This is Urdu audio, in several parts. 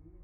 20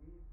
20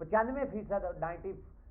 95%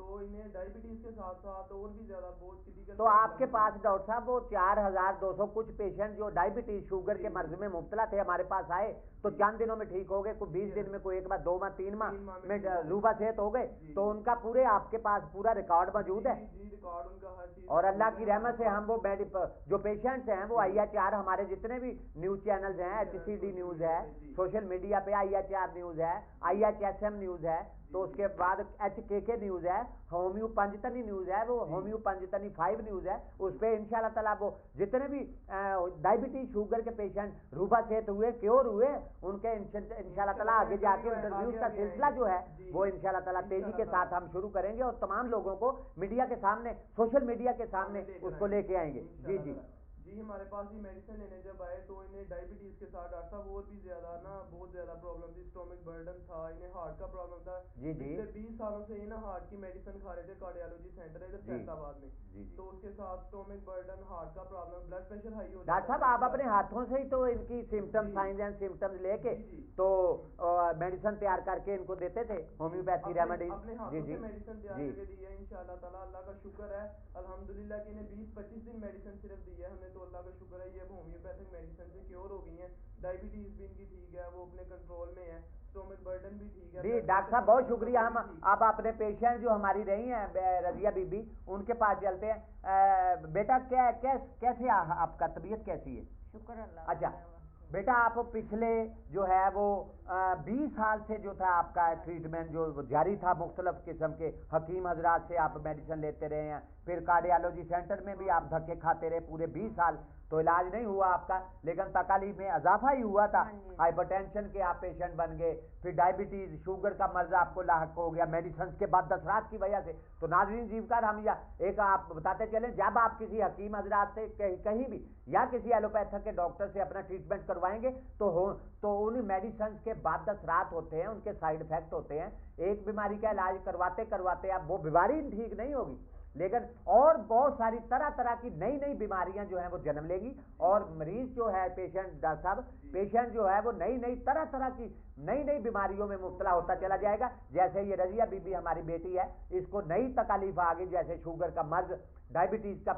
تو انہیں ڈائبٹیز کے ساتھ ساتھ اور بھی زیادہ بہت کریٹیکل. تو آپ کے پاس ڈاکٹر صاحب وہ 4200 کچھ پیشنٹ جو ڈائبٹیز شوگر کے مرض میں مبتلا تھے ہمارے پاس آئے تو چند دنوں میں ٹھیک ہو گئے, کوئی 20 دن میں, کوئی 1 ماہ 2 ماہ 3 ماہ میں روبہ صحت ہو گئے. تو ان کا پورے آپ کے پاس پورا ریکارڈ موجود ہے. ریکارڈ ان کا ہر چیز, اور اللہ کی رحمت سے ہم وہ جو پیشنٹس ہیں وہ IHR ہمارے جتنے بھی نیوز چینلز ہیں, HCD نیوز ہے, سوشل میڈیا پہ IHR نیوز ہے, IHSM نیوز ہے, تو اس کے بعد HKK نیوز ہے, ہومیو پنجتنی نیوز ہے, وہ ہومیو پنجتنی 5 نیوز ہے, اس پہ انشاءاللہ تعالیٰ وہ جتنے بھی ڈائبٹیز شوگر کے پیشنٹ روبہ صحت ہوئے, کیور ہوئے, ان کے انشاءاللہ تعالیٰ آگے جا کے انٹرویوز کا سلسلہ جو ہے وہ انشاءاللہ تعالیٰ تیزی کے ساتھ ہم شروع کریں گے, اور تمام لوگوں کو میڈیا کے سامنے, سوشل میڈیا کے سامنے اس کو لے کے آئیں گے. جی جی جی ہمارے پاس یہ میڈیسن لینے جب آئے تو انہیں ڈائبٹیز کے ساتھ ڈاکٹر صاحب اور بھی زیادہ نا بہت زیادہ پرابلم تھی, اسٹومک برڈن تھا, انہیں ہارٹ کا پرابلم تھا. جی جی پچھلے 20 سالوں سے یہ نا ہارٹ کی میڈیسن کھا رہے تھے کارڈیالوجی سینٹر ادھر فیصل آباد میں. تو اس کے ساتھ اسٹومک برڈن, ہارٹ کا پرابلم, بلڈ پریشر ہائی ہو. ڈاکٹر صاحب آپ اپنے ہاتھوں سے ہی تو ان کی سمٹم, سائنز اینڈ سمٹمز لے کے تو میڈیسن تیار کر کے ان کو دیتے تھے, ہومیوپیتھی ریمیڈیز. اپنے ہاتھوں سے میڈیسن تیار کر کے دی ہے انشاءاللہ تعالیٰ, اللہ کا شکر ہے الحمدللہ کہ انہیں 20-25 دن میڈیسن صرف دی ہے ہم نے, تو اللہ کا شکر ہے یہ اب ہومیوپیتھک میڈیسن سے کیور ہو گئی ہیں. ڈائبٹیز بھی ان کی ٹھیک ہے, وہ اپنے کنٹرول میں ہے, اسٹومک برڈن بھی ٹھیک ہے. جی ڈاکٹر صاحب بہت شکریہ. ہم اب اپنے پیشنٹ جو ہماری رہی ہیں رضیہ بی بی, ان کے پاس چلتے ہیں. بیٹا کیسے آپ کا طبیعت کیسی ہے؟ شکر اللہ. اچھا بیٹا آپ پچھلے جو ہے وہ 20 سال سے جو تھا آپ کا ٹریٹمنٹ جو جاری تھا, مختلف قسم کے حکیم حضرات سے آپ میڈیسن لیتے رہے ہیں, پھر کارڈیالوجی سینٹر میں بھی آپ دھکے کھاتے رہے پورے 20 سال, تو علاج نہیں ہوا آپ کا, لیکن تکالیف میں اضافہ ہی ہوا تھا. ہائپر ٹینشن کے آپ پیشنٹ بن گئے, پھر ڈائبٹیز شوگر کا مرض آپ کو لاحق ہو گیا میڈیسنز کے بعد اثرات کی وجہ سے. تو ناظرین جیوکار ہم ایک آپ بتاتے چلیں, جب آپ کسی حکیم حضرات سے کہیں بھی یا کسی ایلوپیتھک کے ڈاکٹر سے اپنا ٹریٹمنٹ کروائیں گے تو ان میڈیسنز کے بعد اثرات ہوتے ہیں, ان کے سائیڈ افیکٹ ہوتے ہیں. ایک بیماری کا علاج کرواتے اب وہ بیماری ٹھیک نہیں ہوگی, لیکن اور بہت ساری طرح کی نئی بیماریاں جو ہیں وہ جنم لے گی, اور مریض جو ہے پیشنٹ, ڈاکٹر صاحب پیشنٹ جو ہے وہ نئی طرح کی نئی بیماریوں میں مبتلا ہوتا چلا جائے گا. جیسے یہ رضیہ بی بی ہماری بیٹی ہے, اس کو نئی تکالیف آ گئی, جیسے شوگر کا مرض, ڈائبٹیز کا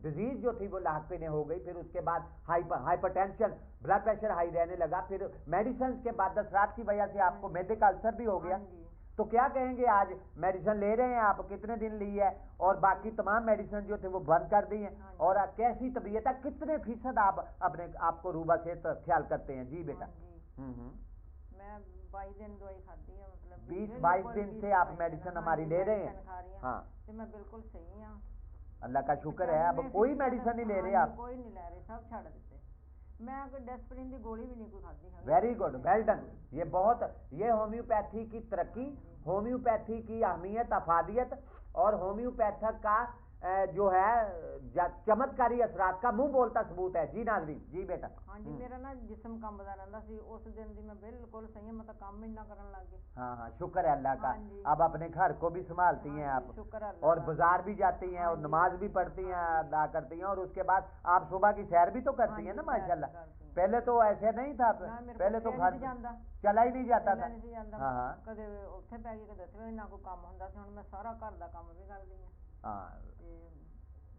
ڈیزیز جو تھی وہ لاحق نے ہو گئی, پھر اس کے بعد hypertension, blood pressure high رہنے لگا, پھر میڈیسنز کے بعد اثرات کی وجہ سے آپ کو معدے کا السر بھی ہو گیا. تو کیا کہیں گے, آج میڈیسن لے رہے ہیں آپ, کتنے دن لی ہے, اور باقی تمام میڈیسن جو تھے وہ بند کر دی ہیں, اور کیسی طبیعت ہے, کتنے فیصد آپ کو روبہ سے خیال کرتے ہیں؟ جی بیٹا. میں 22 دن دوائی کھاتی ہے, مطلب 20-22 دن سے آپ میڈیسن ہماری لے رہے ہیں. ہاں میں بالکل صحیح ہوں, اللہ کا شکر ہے. اب کوئی میڈیسن نہیں لے رہے آپ؟ کوئی نہیں لے رہے, سب چھڑ دیتے. میں کوئی ڈیسپرین کی گولی بھی نہیں کوئی کھاتی. Very good, well done. یہ ہومیوپیتھی کی ترقی, ہومیوپیتھی کی اہمیت, افادیت, اور ہومیوپیتھک کا جو ہے چمتکاری اثرات کا منہ بولتا ثبوت ہے. جی ناظرین. جی بیٹا. ہاں جی, میرا نا جسم کمبدا رہندا سی, اس دن دی میں بالکل صحیح ہوں, مطلب کام ہی نہ کرن لگ گئی. ہاں شکر ہے اللہ کا. اب اپنے گھر کو بھی سنبھالتی ہیں آپ, اور بازار بھی جاتی ہیں, اور نماز بھی پڑھتی ہیں, ادا کرتی ہیں, اور اس کے بعد آپ صبح کی سیر بھی تو کرتی ہیں نا ماشاءاللہ. پہلے تو ایسے نہیں تھا, پہلے تو گھر چلا ہی نہیں جاتا تھا. ہاں کدے اوتھے پے گئی, کدے اوتھے, نہ کوئی کام ہوندا سی. ہن میں سارا گھر دا کام بھی کردی ہوں. ہاں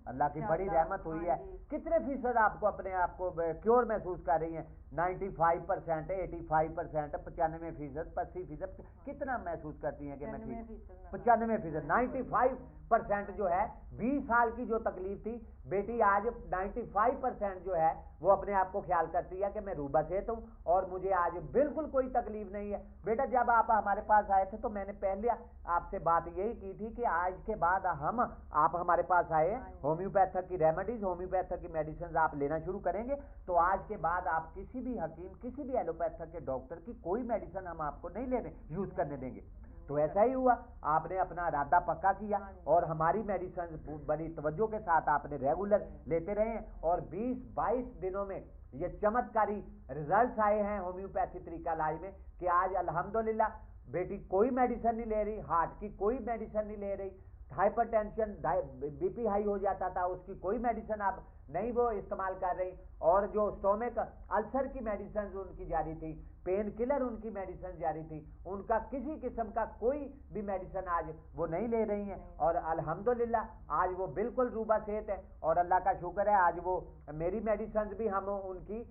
اللہ کی بڑی رحمت ہوئی ہے. کتنے فیصد آپ کو اپنے آپ کو کیور محسوس کر رہی ہیں؟ 95%, 85%, 95%, 80%, کتنا محسوس کرتی ہیں کہ میں ٹھیک؟ 95%, 95% جو ہے 20 سال کی جو تکلیف تھی بیٹی, آج 95% جو ہے وہ اپنے آپ کو خیال کرتی ہے کہ میں روبہ صحت ہوں, اور مجھے آج بالکل کوئی تکلیف نہیں ہے. بیٹا جب آپ ہمارے پاس آئے تھے تو میں نے پہلے آپ سے بات یہی کی تھی کہ آج کے بعد آپ ہمارے پاس آئے, ہومیوپیتھک کی ریمیڈیز, ہومیوپیتھک کی میڈیسنز آپ لینا شروع کریں گے, تو آج کے بعد آپ کسی بھی حکیم, کسی بھی ایلوپیتھک کے ڈاکٹر کی کوئی میڈیسن ہم آپ کو نہیں لینے یوز کرنے دیں گے. تو ایسا ہی ہوا, آپ نے اپنا ارادہ پکا کیا, اور ہماری میڈیسن بڑی توجہ کے ساتھ آپ نے ریگولر لیتے رہے ہیں, اور 20-22 دنوں میں یہ چمتکاری ریزلٹس آئے ہیں ہومیوپیتھی طریقہ علاج میں, کہ آج الحمدللہ بیٹی کوئی میڈیسن نہیں لے رہی, ہارٹ کی کوئی میڈیسن نہیں لے رہی, hypertension, B P high ہو جاتا تھا, اس کی کوئی میڈیسن آپ نہیں وہ استعمال کر رہی, اور جو اسٹومک السر کی میڈیسن ان کی جاری تھی, پین کلر ان کی میڈیسن جاری تھی, ان کا کسی قسم کا کوئی بھی میڈیسن آج وہ نہیں لے رہی ہیں, اور الحمدللہ آج وہ بالکل روبہ صحت ہے, اور اللہ کا شکر ہے آج وہ میری میڈیسنز بھی ہم ان کی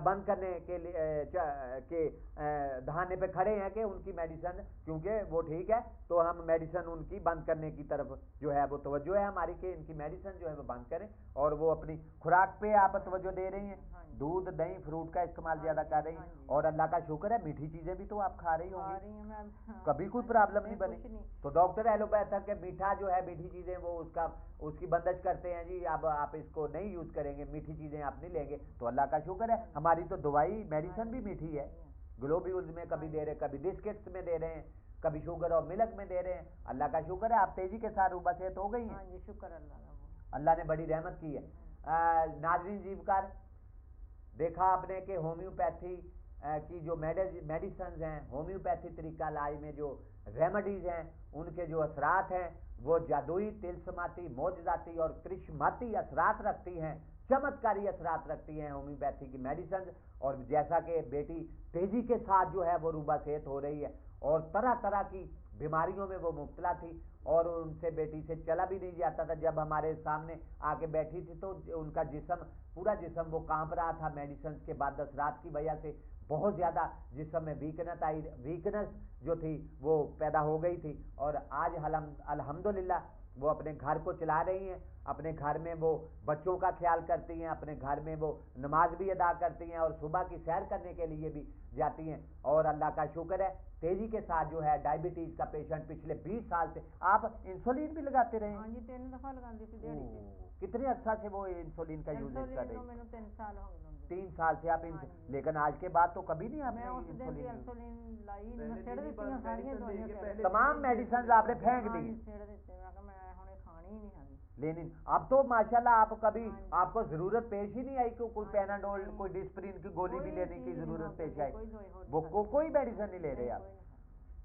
بند کرنے کے لیے دہانے پہ کھڑے ہیں کہ ان کی میڈیسن کیونکہ وہ ٹھیک ہے تو ہم میڈیسن ان کی بند کرنے کی طرف جو ہے وہ توجہ ہے ہماری کہ ان کی میڈیسن جو ہے وہ بند کریں, اور وہ اپنی خوراک پہ آپ توجہ دے رہی ہیں, دودھ دہی فروٹ کا استعمال زیادہ کر رہی ہیں, اور اللہ کا شکر ہے میٹھی چیزیں بھی تو آپ کھا رہی ہوں گی, کبھی کوئی پرابلم نہیں بنی. تو ڈاکٹر ایلوپیتھک کے میٹھا جو ہے میٹھی چیزیں وہ اس کی بندش کرتے ہیں جی, اب آپ اس کو نہیں یوز کریں گے, میٹھی چیزیں آپ نہیں لیں گے, تو اللہ کا شکر ہے ہماری تو دوائی میڈیسن بھی میٹھی ہے, گلوبیولز میں کبھی دے رہے, کبھی بسکٹس میں دے رہے ہیں, کبھی شوگر اور ملک میں دے رہے ہیں. اللہ کا شکر ہے آپ تیزی کے ساتھ روبہ صحت ہو گئی ہیں, شکر اللہ نے بڑی رحمت کی ہے. ناظرین جیوکار, دیکھا آپ نے کہ ہومیوپیتھی کی جو میڈیسنز ہیں, ہومیوپیتھی طریقہ علاج میں جو ریمیڈیز ہیں, ان کے جو اثرات ہیں وہ جادوئی, تلسماتی, معجزاتی اور کرشماتی اثرات رکھتی ہیں, چمتکاری اثرات رکھتی ہیں ہومیوپیتھی کی میڈیسنز. اور جیسا کہ بیٹی تیزی کے ساتھ جو ہے وہ روبہ صحت ہو رہی ہے, اور طرح طرح کی بیماریوں میں وہ مبتلا تھی, اور ان سے بیٹی سے چلا بھی نہیں جاتا تھا. جب ہمارے سامنے آ کے بیٹھی تھی تو ان کا جسم, پورا جسم وہ کانپ رہا تھا میڈیسنز کے بعد اثرات کی وجہ سے, بہت زیادہ جسم میں ویکنس جو تھی وہ پیدا ہو گئی تھی. اور آج الحمدللہ وہ اپنے گھر کو چلا رہی ہیں, اپنے گھر میں وہ بچوں کا خیال کرتی ہیں, اپنے گھر میں وہ نماز بھی ادا کرتی ہیں, اور صبح کی سیر کرنے کے لیے بھی جاتی ہیں. اور اللہ کا شکر ہے تیزی کے ساتھ جو ہے ڈائبٹیز کا پیشنٹ پچھلے 20 سال سے, آپ انسولین بھی لگاتے رہے ہیں؟ ہاں جی 3 دفعہ لگاندی تھی دیہڑی سے. کتنے عرصہ سے وہ انسولین کا یوز کر رہے ہیں؟ 3 سال ہو گئے. 3 سال سے آپ لیکن آج کے بعد تو کبھی نہیں آپ نے انسولین لائی, میں چھڑ دیتی ہوں ساری دوائیاں, تمام میڈیسنز آپ نے پھینک دی, چھڑ دیتے, میں ہنے کھانی ہی نہیں ہے. لیکن اب تو ماشاءاللہ آپ کبھی آپ کو ضرورت پیش ہی نہیں آئی کہ کوئی پیناڈول, کوئی ڈسپرین کی گولی بھی لینے کی ضرورت پیش آئی, وہ کوئی میڈیسن نہیں لے رہے آپ,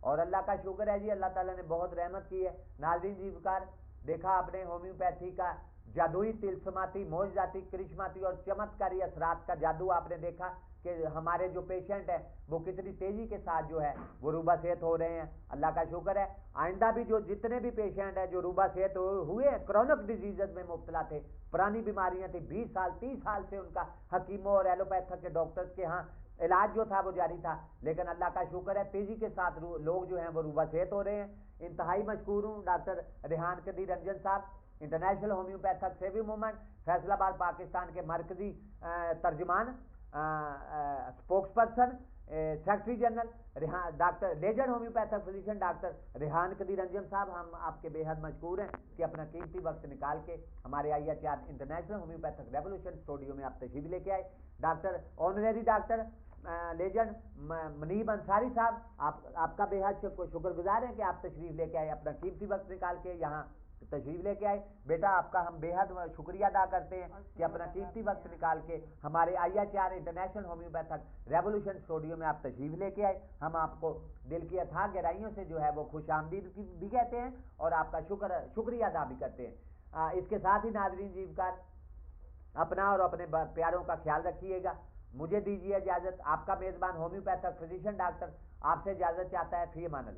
اور اللہ کا شکر ہے جی, اللہ تعالیٰ نے بہت رحمت کی ہے. ناظرین جیوکار, دیکھا آپ نے ہومیوپیتھی کا جادوئی, تلسماتی, معجزاتی, کرشماتی اور چمتکاری اثرات کا جادو آپ نے دیکھا کہ ہمارے جو پیشنٹ ہیں وہ کتنی تیزی کے ساتھ جو ہے وہ روبہ صحت ہو رہے ہیں. اللہ کا شکر ہے آئندہ بھی جو جتنے بھی پیشنٹ ہیں جو روبہ صحت ہوئے ہیں, کرونک ڈیزیزز میں مبتلا تھے, پرانی بیماریاں تھیں, 20 سال 30 سال سے ان کا حکیموں اور ایلوپیتھک کے ڈاکٹرز کے ہاں علاج جو تھا وہ جاری تھا, لیکن اللہ کا شکر ہے تیزی کے ساتھ لوگ جو ہیں وہ روبہ صحت ہو رہے ہیں. انتہائی مشکور ہوں doctor Rehan Qadeer Ranjan Sahab, international homeopathic saving movement, Faisalabad Pakistan کے مرکزی ترجمان, spokesperson, secretary general, doctor legend homeopathic physician doctor Rehan Qadeer Ranjan Sahab. ہم آپ کے بے حد مشکور ہیں کہ اپنا قیمتی وقت نکال کے ہمارے IHR international homeopathic revolution studio میں آپ تشریف لے کے آئے. ڈاکٹر آنریری ڈاکٹر لیجنڈ منیب انصاری صاحب, آپ کا بے حد شکر گزار ہیں کہ آپ تشریف لے کے آئے, اپنا قیمتی وقت نکال کے یہاں تشریف لے کے آئے. بیٹا آپ کا ہم بے حد شکریہ ادا کرتے ہیں کہ اپنا قیمتی وقت نکال کے ہمارے IHR international homeopathic revolution studio میں آپ تشریف لے کے آئے. ہم آپ کو دل کی اتھاہ گہرائیوں سے جو ہے وہ خوش آمدید بھی کہتے ہیں, اور آپ کا شکریہ ادا بھی کرتے ہیں. اس کے ساتھ ہی ناظرین جیوکار, اپنا اور اپنے پیاروں کا خیال رکھیے گا. مجھے دیجیے اجازت, آپ کا میزبان ہومیوپیتھک فزیشین ڈاکٹر آپ سے اجازت چاہتا ہے. فی امان اللہ.